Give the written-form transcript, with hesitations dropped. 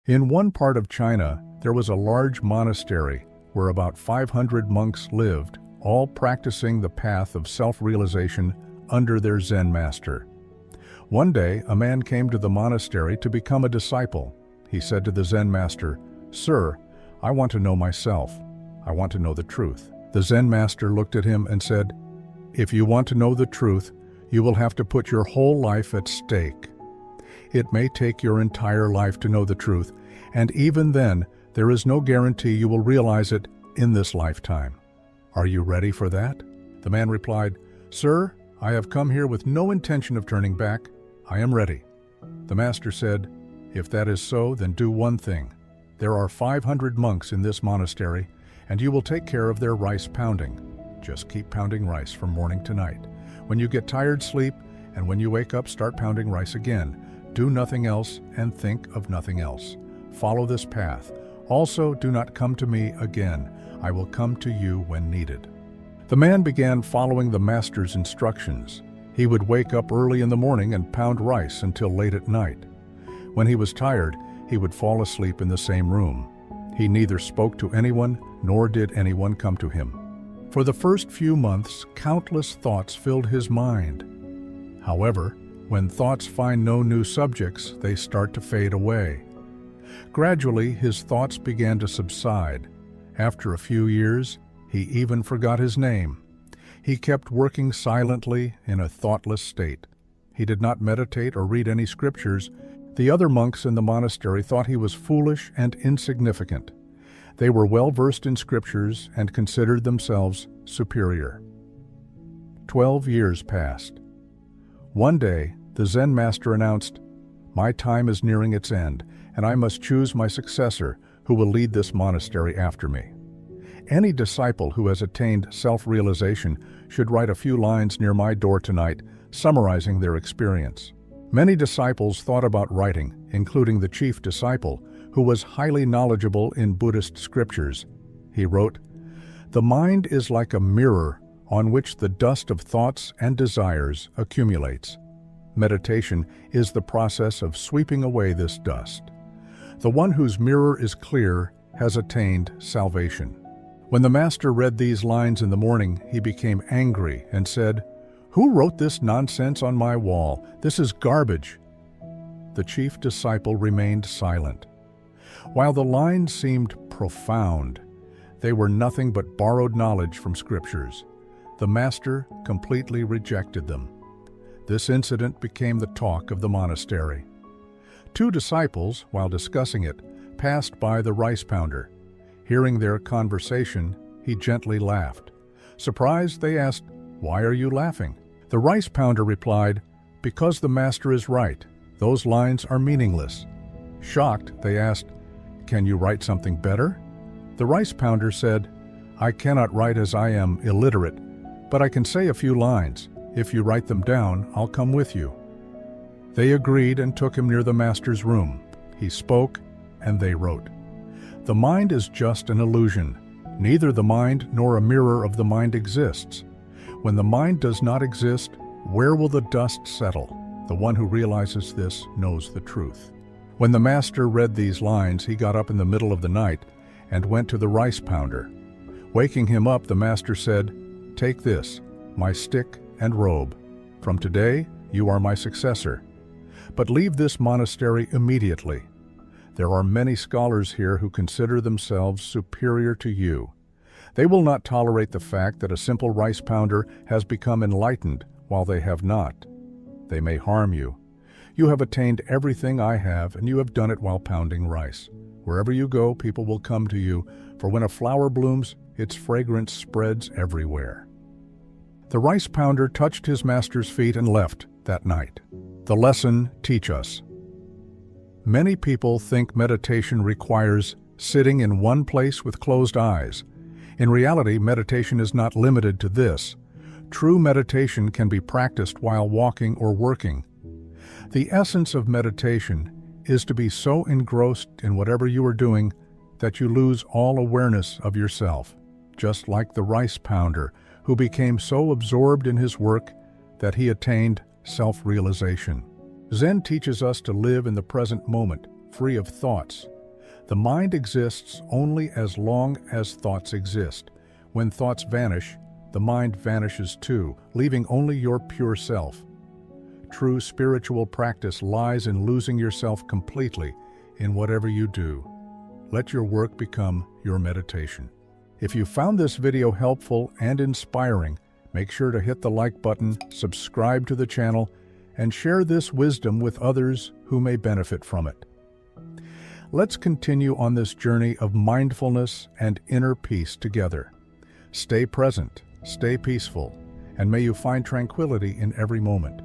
In one part of China, there was a large monastery where about 500 monks lived, all practicing the path of self-realization under their Zen master. One day, a man came to the monastery to become a disciple. He said to the Zen master, "Sir, I want to know myself. I want to know the truth." The Zen master looked at him and said, "If you want to know the truth, you will have to put your whole life at stake. It may take your entire life to know the truth, and even then, there is no guarantee you will realize it in this lifetime. Are you ready for that?" The man replied, "Sir, I have come here with no intention of turning back. I am ready." The master said, "If that is so, then do one thing. There are 500 monks in this monastery, and you will take care of their rice pounding. Just keep pounding rice from morning to night. When you get tired, sleep, and when you wake up, start pounding rice again. Do nothing else and think of nothing else. Follow this path. Also, do not come to me again. I will come to you when needed." The man began following the master's instructions. He would wake up early in the morning and pound rice until late at night. When he was tired, he would fall asleep in the same room. He neither spoke to anyone, nor did anyone come to him. For the first few months, countless thoughts filled his mind. However, when thoughts find no new subjects, they start to fade away. Gradually, his thoughts began to subside. After a few years, he even forgot his name. He kept working silently in a thoughtless state. He did not meditate or read any scriptures. The other monks in the monastery thought he was foolish and insignificant. They were well versed in scriptures and considered themselves superior. 12 years passed. One day, the Zen master announced, "My time is nearing its end, and I must choose my successor who will lead this monastery after me. Any disciple who has attained self-realization should write a few lines near my door tonight, summarizing their experience." Many disciples thought about writing, including the chief disciple, who was highly knowledgeable in Buddhist scriptures. He wrote, "The mind is like a mirror on which the dust of thoughts and desires accumulates. Meditation is the process of sweeping away this dust. The one whose mirror is clear has attained salvation." When the master read these lines in the morning, he became angry and said, "Who wrote this nonsense on my wall? This is garbage." The chief disciple remained silent. While the lines seemed profound, they were nothing but borrowed knowledge from scriptures. The master completely rejected them. This incident became the talk of the monastery. Two disciples, while discussing it, passed by the rice pounder. Hearing their conversation, he gently laughed. Surprised, they asked, "Why are you laughing?" The rice pounder replied, "Because the master is right. Those lines are meaningless." Shocked, they asked, "Can you write something better?" The rice pounder said, "I cannot write as I am illiterate, but I can say a few lines. If you write them down, I'll come with you." They agreed and took him near the master's room. He spoke, and they wrote. The mind is just an illusion. Neither the mind nor a mirror of the mind exists. When the mind does not exist, where will the dust settle? The one who realizes this knows the truth. When the master read these lines, he got up in the middle of the night and went to the rice pounder. Waking him up, the master said, "Take this, my stick and robe. From today, you are my successor. But leave this monastery immediately. There are many scholars here who consider themselves superior to you. They will not tolerate the fact that a simple rice pounder has become enlightened while they have not. They may harm you. You have attained everything I have, and you have done it while pounding rice. Wherever you go, people will come to you, for when a flower blooms, its fragrance spreads everywhere." The rice pounder touched his master's feet and left that night. The lesson teach us. Many people think meditation requires sitting in one place with closed eyes. In reality, meditation is not limited to this. True meditation can be practiced while walking or working. The essence of meditation is to be so engrossed in whatever you are doing that you lose all awareness of yourself, just like the rice pounder who became so absorbed in his work that he attained self-realization. Zen teaches us to live in the present moment, free of thoughts, The mind exists only as long as thoughts exist. When thoughts vanish, the mind vanishes too, leaving only your pure self. True spiritual practice lies in losing yourself completely in whatever you do. Let your work become your meditation. If you found this video helpful and inspiring, make sure to hit the like button, subscribe to the channel, and share this wisdom with others who may benefit from it. Let's continue on this journey of mindfulness and inner peace together. Stay present, stay peaceful, and may you find tranquility in every moment.